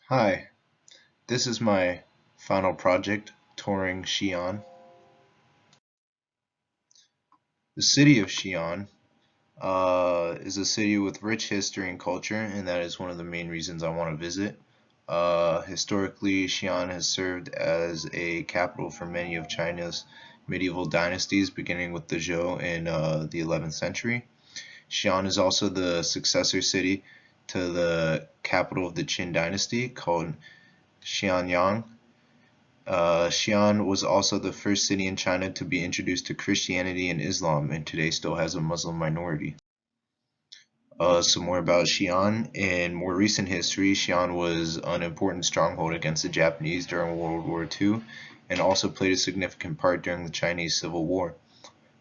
Hi, this is my final project, touring Xi'an. The city of Xi'an is a city with rich history and culture, and that is one of the main reasons I want to visit. Historically, Xi'an has served as a capital for many of China's medieval dynasties, beginning with the Zhou in the 11th century. Xi'an is also the successor city to the capital of the Qin dynasty, called Xianyang. Xi'an was also the first city in China to be introduced to Christianity and Islam, and today still has a Muslim minority. Some more about Xi'an. In more recent history, Xi'an was an important stronghold against the Japanese during World War II and also played a significant part during the Chinese Civil War.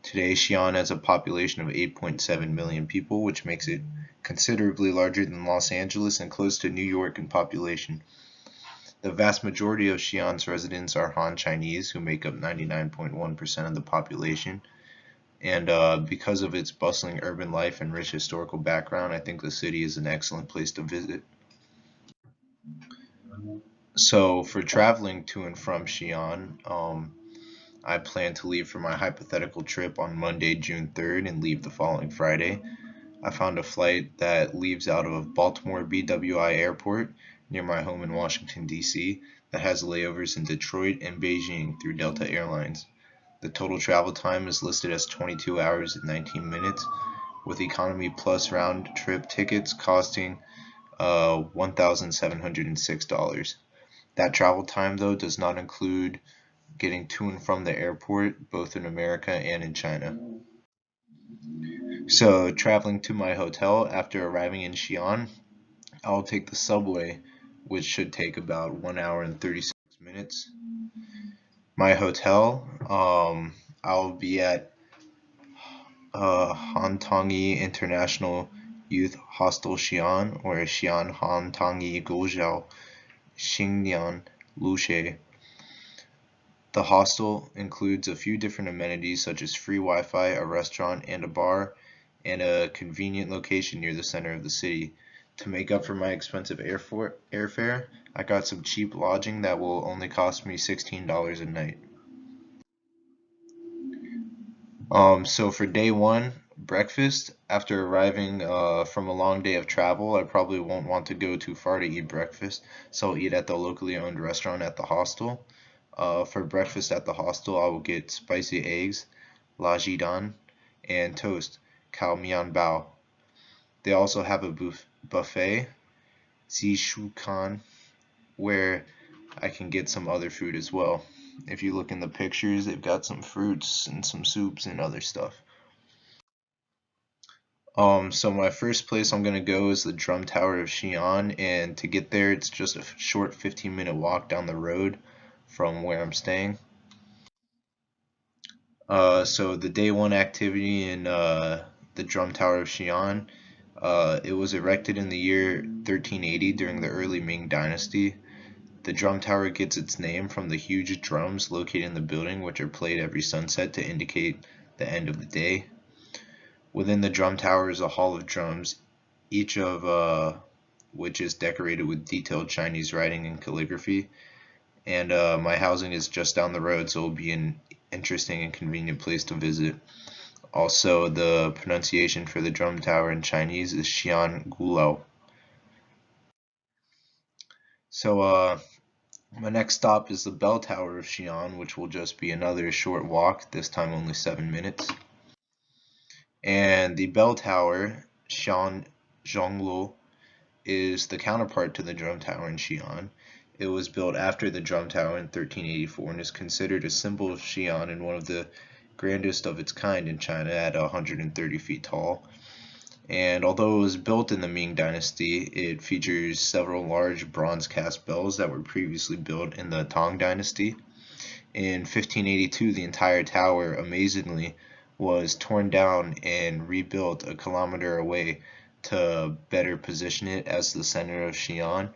Today, Xi'an has a population of 8.7 million people, which makes it considerably larger than Los Angeles and close to New York in population. The vast majority of Xi'an's residents are Han Chinese, who make up 99.1% of the population. And because of its bustling urban life and rich historical background, I think the city is an excellent place to visit. So, for traveling to and from Xi'an, I plan to leave for my hypothetical trip on Monday, June 3rd, and leave the following Friday. I found a flight that leaves out of Baltimore BWI Airport near my home in Washington, D.C., that has layovers in Detroit and Beijing through Delta Airlines. The total travel time is listed as 22 hours and 19 minutes, with Economy Plus round trip tickets costing $1,706. That travel time, though, does not include getting to and from the airport, both in America and in China. So, traveling to my hotel after arriving in Xi'an, I'll take the subway, which should take about 1 hour and 36 minutes. My hotel, I'll be at Hantangi International Youth Hostel Xi'an, or Xi'an Hantangi Gozhao Xingnian Lushe. The hostel includes a few different amenities such as free Wi-Fi, a restaurant and a bar, and a convenient location near the center of the city. To make up for my expensive airfare, I got some cheap lodging that will only cost me $16 a night. So for day one, breakfast, after arriving from a long day of travel, I probably won't want to go too far to eat breakfast, so I'll eat at the locally owned restaurant at the hostel. For breakfast at the hostel, I will get spicy eggs, la jidan, and toast, kao mian bao. They also have a buffet, Zishukan, where I can get some other food as well. If you look in the pictures, they've got some fruits and some soups and other stuff. So my first place I'm gonna go is the Drum Tower of Xi'an, and to get there, it's just a short 15-minute walk down the road from where I'm staying. So the day one activity in the Drum Tower of Xi'an, it was erected in the year 1380 during the early Ming Dynasty. The drum tower gets its name from the huge drums located in the building, which are played every sunset to indicate the end of the day. Within the drum tower is a hall of drums, each of which is decorated with detailed Chinese writing and calligraphy. And my housing is just down the road, so it'll be an interesting and convenient place to visit. Also, the pronunciation for the drum tower in Chinese is Xian Gulao. So, my next stop is the bell tower of Xi'an, which will just be another short walk, this time only 7 minutes. And the bell tower, Xi'an Zhonglu, is the counterpart to the drum tower in Xi'an. It was built after the drum tower in 1384 and is considered a symbol of Xi'an and one of the grandest of its kind in China at 130 feet tall. And although it was built in the Ming Dynasty, it features several large bronze cast bells that were previously built in the Tang Dynasty. In 1582, the entire tower, amazingly, was torn down and rebuilt a kilometer away to better position it as the center of Xi'an.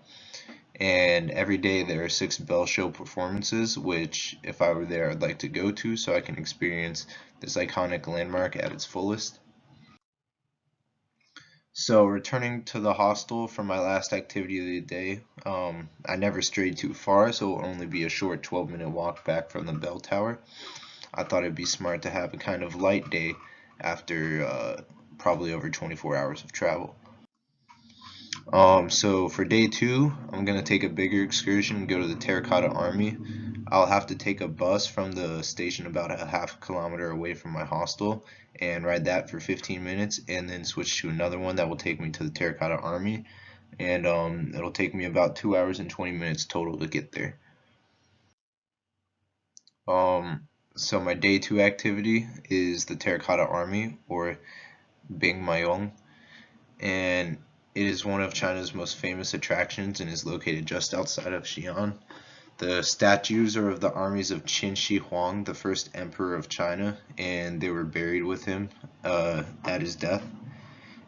And every day there are 6 bell show performances, which, if I were there, I'd like to go to so I can experience this iconic landmark at its fullest. So returning to the hostel for my last activity of the day, I never strayed too far, so it'll only be a short 12-minute walk back from the bell tower. I thought it'd be smart to have a kind of light day after probably over 24 hours of travel. So for day two, I'm gonna take a bigger excursion and go to the Terracotta Army. I'll have to take a bus from the station about a half kilometer away from my hostel and ride that for 15 minutes and then switch to another one that will take me to the Terracotta Army. And it'll take me about 2 hours and 20 minutes total to get there. So my day two activity is the Terracotta Army or Bing Mayong, and it is one of China's most famous attractions and is located just outside of Xi'an. The statues are of the armies of Qin Shi Huang, the first emperor of China, and they were buried with him at his death.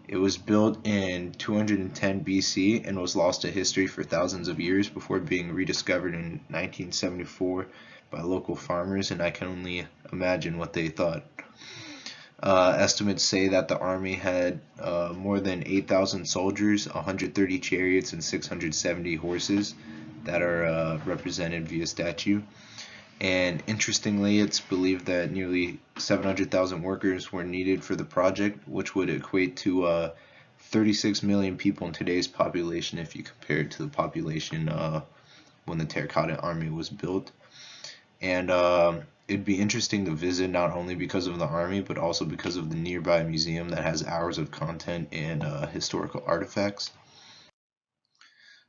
It was built in 210 BC and was lost to history for thousands of years before being rediscovered in 1974 by local farmers, and I can only imagine what they thought. Estimates say that the army had more than 8,000 soldiers, 130 chariots, and 670 horses that are represented via statue. And interestingly, it's believed that nearly 700,000 workers were needed for the project, which would equate to 36 million people in today's population if you compare it to the population when the Terracotta Army was built. And it'd be interesting to visit not only because of the army, but also because of the nearby museum that has hours of content and historical artifacts.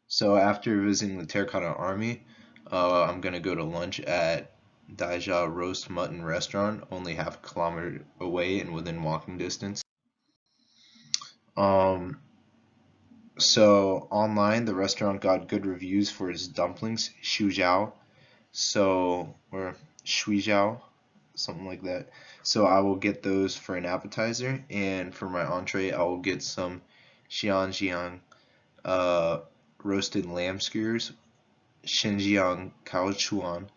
So after visiting the Terracotta Army, I'm gonna go to lunch at Daija Roast Mutton Restaurant, only half a kilometer away and within walking distance. Um, so online, the restaurant got good reviews for its dumplings, shujiao, or shuijiao, something like that. So I will get those for an appetizer, and for my entree, I will get some Xi'an uh, roasted lamb skewers, Xinjiang Kaochuan,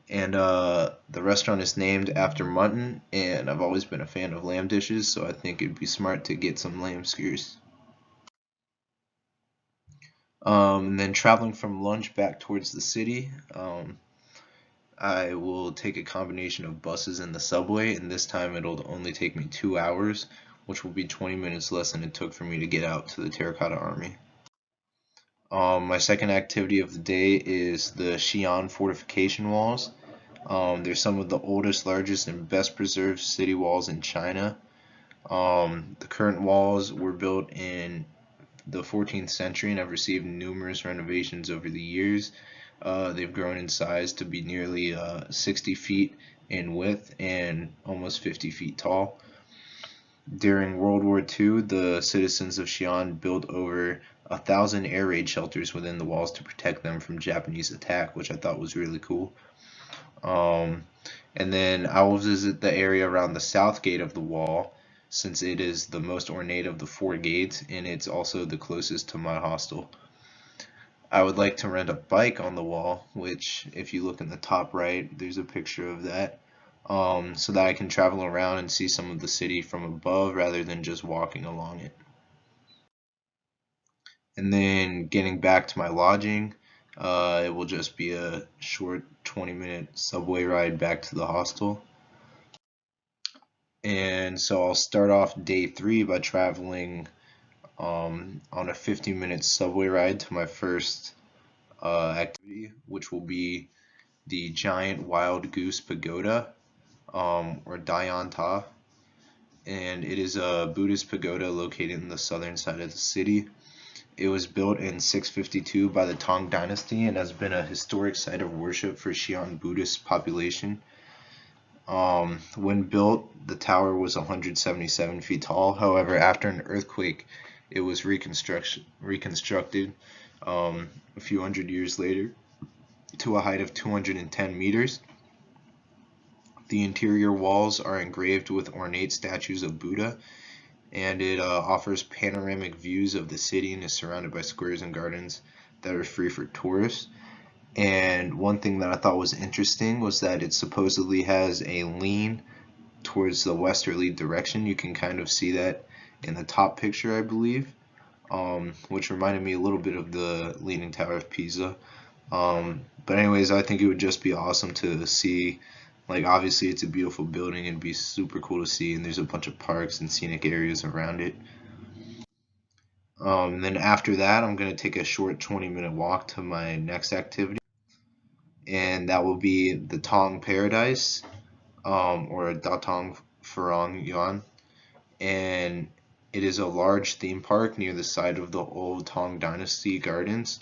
and the restaurant is named after mutton, and I've always been a fan of lamb dishes, so I think it'd be smart to get some lamb skewers. And then traveling from lunch back towards the city, I will take a combination of buses and the subway, and this time it'll only take me 2 hours, which will be 20 minutes less than it took for me to get out to the Terracotta Army. My second activity of the day is the Xi'an fortification walls. They're some of the oldest, largest, and best preserved city walls in China. The current walls were built in the 14th century and have received numerous renovations over the years. They've grown in size to be nearly 60 feet in width and almost 50 feet tall. During World War II, the citizens of Xi'an built over 1,000 air raid shelters within the walls to protect them from Japanese attack, which I thought was really cool. Um, and then I will visit the area around the south gate of the wall, since it is the most ornate of the four gates, and it's also the closest to my hostel. I would like to rent a bike on the wall, which, if you look in the top right, there's a picture of that, so that I can travel around and see some of the city from above rather than just walking along it. And then getting back to my lodging, it will just be a short 20-minute subway ride back to the hostel. And so I'll start off day three by traveling on a 50-minute subway ride to my first activity, which will be the giant wild goose pagoda, or Dayan Ta. And it is a Buddhist pagoda located in the southern side of the city. It was built in 652 by the Tang Dynasty and has been a historic site of worship for Xi'an Buddhist population. When built, the tower was 177 feet tall. However, after an earthquake, it was reconstructed a few hundred years later to a height of 210 meters. The interior walls are engraved with ornate statues of Buddha, and it offers panoramic views of the city and is surrounded by squares and gardens that are free for tourists. And one thing that I thought was interesting was that it supposedly has a lean towards the westerly direction. You can kind of see that in the top picture, I believe, which reminded me a little bit of the Leaning Tower of Pisa. But anyways, I think it would just be awesome to see. Like, obviously, it's a beautiful building and be super cool to see, and there's a bunch of parks and scenic areas around it. Then after that, I'm gonna take a short 20-minute walk to my next activity, and that will be the Tong Paradise, or Datong Farong Yuan, and it is a large theme park near the site of the old Tang Dynasty gardens.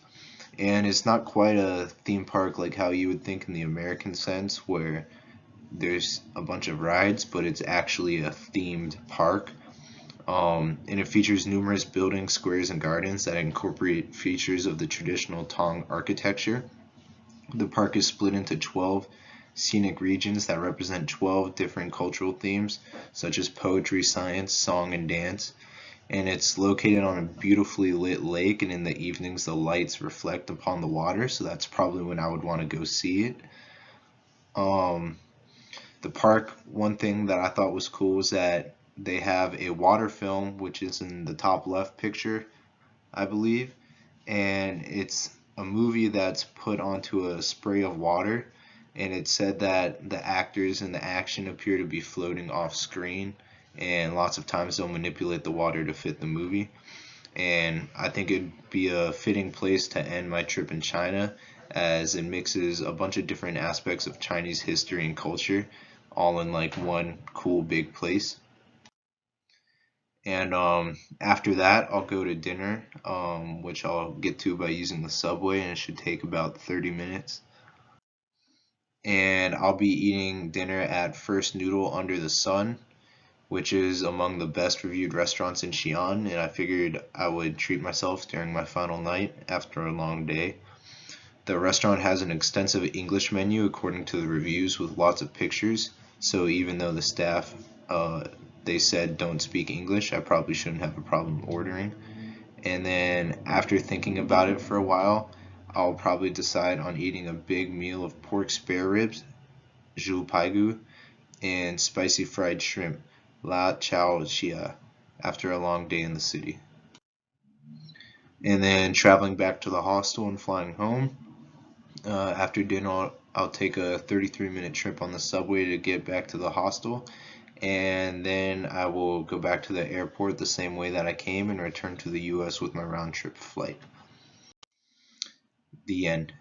And it's not quite a theme park like how you would think in the American sense, where there's a bunch of rides, but it's actually a themed park. And it features numerous buildings, squares, and gardens that incorporate features of the traditional Tang architecture. The park is split into 12 scenic regions that represent 12 different cultural themes, such as poetry, science, song, and dance. And it's located on a beautifully lit lake, and in the evenings the lights reflect upon the water, so that's probably when I would want to go see it. Um, the park, one thing that I thought was cool was that they have a water film, which is in the top left picture, I believe, and it's a movie that's put onto a spray of water, and it said that the actors in the action appear to be floating off screen, and lots of times they'll manipulate the water to fit the movie. And I think it'd be a fitting place to end my trip in China, as it mixes a bunch of different aspects of Chinese history and culture all in like one cool big place. And after that, I'll go to dinner, which I'll get to by using the subway, and it should take about 30 minutes. And I'll be eating dinner at First Noodle Under the Sun, which is among the best reviewed restaurants in Xi'an, and I figured I would treat myself during my final night after a long day. The restaurant has an extensive English menu according to the reviews with lots of pictures, so even though the staff they said don't speak English, I probably shouldn't have a problem ordering. And then after thinking about it for a while, I'll probably decide on eating a big meal of pork spare ribs, zhu paigu, and spicy fried shrimp, la chow chia, after a long day in the city. And then traveling back to the hostel and flying home. After dinner, I'll take a 33-minute trip on the subway to get back to the hostel, and then I will go back to the airport the same way that I came and return to the US with my round trip flight. The end.